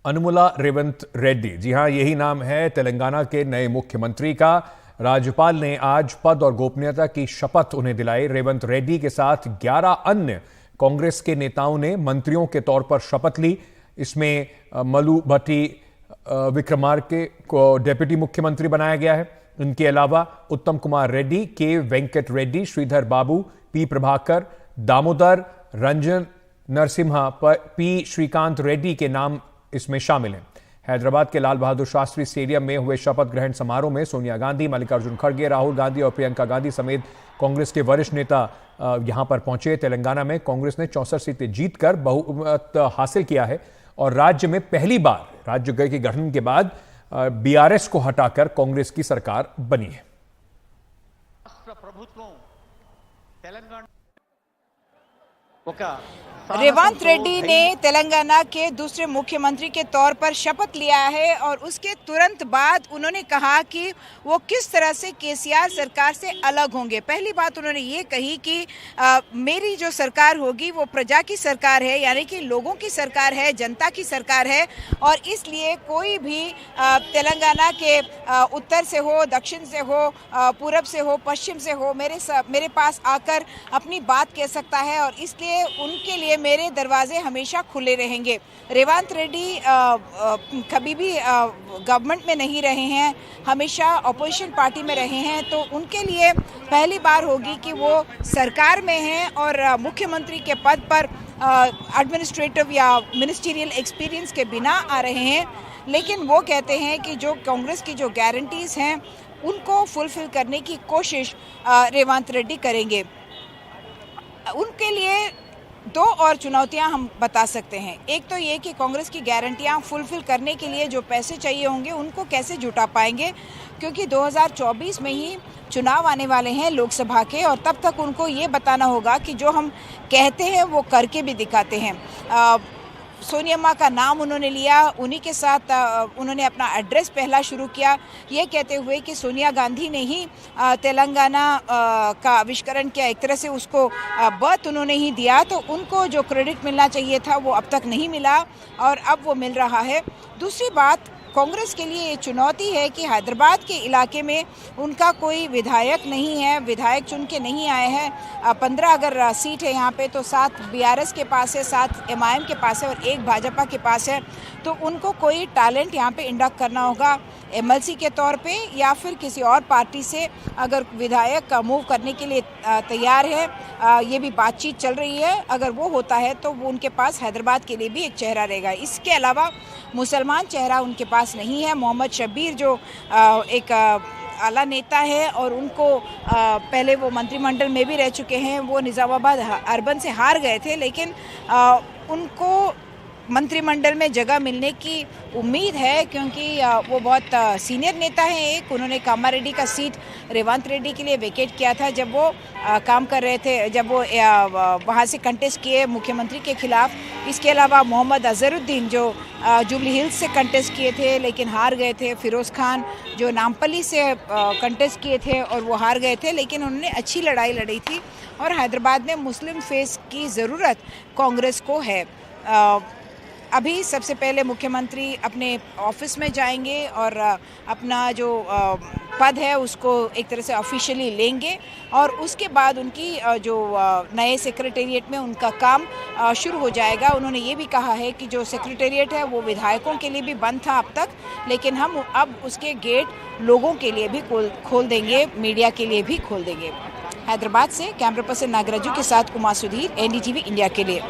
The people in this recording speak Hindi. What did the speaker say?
अनुमुला रेवंत रेड्डी, जी हां, यही नाम है तेलंगाना के नए मुख्यमंत्री का। राज्यपाल ने आज पद और गोपनीयता की शपथ उन्हें दिलाई। रेवंत रेड्डी के साथ 11 अन्य कांग्रेस के नेताओं ने मंत्रियों के तौर पर शपथ ली। इसमें मल्लू भट्टी विक्रमार्के को डिप्टी मुख्यमंत्री बनाया गया है। इनके अलावा उत्तम कुमार रेड्डी, के वेंकट रेड्डी, श्रीधर बाबू, पी प्रभाकर, दामोदर रंजन नरसिम्हा, पी श्रीकांत रेड्डी के नाम इसमें शामिल हैं। हैदराबाद के लाल बहादुर शास्त्री स्टेडियम में हुए शपथ ग्रहण समारोह में सोनिया गांधी, मल्लिकार्जुन खड़गे, राहुल गांधी और प्रियंका गांधी समेत कांग्रेस के वरिष्ठ नेता यहां पर पहुंचे। तेलंगाना में कांग्रेस ने 64 सीटें जीतकर बहुमत हासिल किया है और राज्य में पहली बार राज्य के गठन के बाद बीआरएस को हटाकर कांग्रेस की सरकार बनी है। रेवंत रेड्डी ने तेलंगाना के दूसरे मुख्यमंत्री के तौर पर शपथ लिया है और उसके तुरंत बाद उन्होंने कहा कि वो किस तरह से केसीआर सरकार से अलग होंगे। पहली बात उन्होंने ये कही कि मेरी जो सरकार होगी वो प्रजा की सरकार है, यानी कि लोगों की सरकार है, जनता की सरकार है और इसलिए कोई भी तेलंगाना के उत्तर से हो, दक्षिण से हो, पूरब से हो, पश्चिम से हो, मेरे पास आकर अपनी बात कह सकता है और इसलिए उनके लिए मेरे दरवाजे हमेशा खुले रहेंगे। रेवंत रेड्डी कभी भी गवर्नमेंट में नहीं रहे हैं, हमेशा अपोजिशन पार्टी में रहे हैं, तो उनके लिए पहली बार होगी कि वो सरकार में हैं और मुख्यमंत्री के पद पर एडमिनिस्ट्रेटिव या मिनिस्टीरियल एक्सपीरियंस के बिना आ रहे हैं। लेकिन वो कहते हैं कि जो कांग्रेस की जो गारंटीज हैं उनको फुलफिल करने की कोशिश रेवंत रेड्डी करेंगे। उनके लिए दो और चुनौतियां हम बता सकते हैं। एक तो ये कि कांग्रेस की गारंटियां फुलफिल करने के लिए जो पैसे चाहिए होंगे उनको कैसे जुटा पाएंगे, क्योंकि 2024 में ही चुनाव आने वाले हैं लोकसभा के और तब तक उनको ये बताना होगा कि जो हम कहते हैं वो करके भी दिखाते हैं। सोनिया माँ का नाम उन्होंने लिया, उन्हीं के साथ उन्होंने अपना एड्रेस पहला शुरू किया, ये कहते हुए कि सोनिया गांधी ने ही तेलंगाना का आविष्करण किया, एक तरह से उसको बर्थ उन्होंने ही दिया, तो उनको जो क्रेडिट मिलना चाहिए था वो अब तक नहीं मिला और अब वो मिल रहा है। दूसरी बात, कांग्रेस के लिए ये चुनौती है कि हैदराबाद के इलाके में उनका कोई विधायक नहीं है, विधायक चुन के नहीं आए हैं। 15 अगर सीट है यहाँ पे तो 7 बीआरएस के पास है, 7 एमआईएम के पास है और 1 भाजपा के पास है, तो उनको कोई टैलेंट यहाँ पे इंडक्ट करना होगा एमएलसी के तौर पे या फिर किसी और पार्टी से अगर विधायक मूव करने के लिए तैयार है। ये भी बातचीत चल रही है, अगर वो होता है तो वो उनके पास हैदराबाद के लिए भी एक चेहरा रहेगा। इसके अलावा मुसलमान चेहरा उनके पास नहीं है। मोहम्मद शब्बीर जो एक आला नेता है और उनको पहले वो मंत्रिमंडल में भी रह चुके हैं, वो निज़ामाबाद अर्बन से हार गए थे, लेकिन उनको मंत्रिमंडल में जगह मिलने की उम्मीद है क्योंकि वो बहुत सीनियर नेता हैं। एक उन्होंने कामारेड्डी का सीट रेवंत रेड्डी के लिए वेकेट किया था जब वो काम कर रहे थे, जब वो वहाँ से कंटेस्ट किए मुख्यमंत्री के खिलाफ। इसके अलावा मोहम्मद अजहरुद्दीन जो जुबली हिल्स से कंटेस्ट किए थे लेकिन हार गए थे। फिरोज़ खान जो नामपल्ली से कंटेस्ट किए थे और वो हार गए थे, लेकिन उन्होंने अच्छी लड़ाई लड़ी थी और हैदराबाद में मुस्लिम फेस की ज़रूरत कांग्रेस को है। अभी सबसे पहले मुख्यमंत्री अपने ऑफिस में जाएंगे और अपना जो पद है उसको एक तरह से ऑफिशियली लेंगे और उसके बाद उनकी जो नए सेक्रेटेरिएट में उनका काम शुरू हो जाएगा। उन्होंने ये भी कहा है कि जो सेक्रेटेरिएट है वो विधायकों के लिए भी बंद था अब तक, लेकिन हम अब उसके गेट लोगों के लिए भी खोल देंगे, मीडिया के लिए भी खोल देंगे। हैदराबाद से कैमरा पर्सन नागराजू के साथ कुमार सुधीर, एनडीटीवी इंडिया के लिए।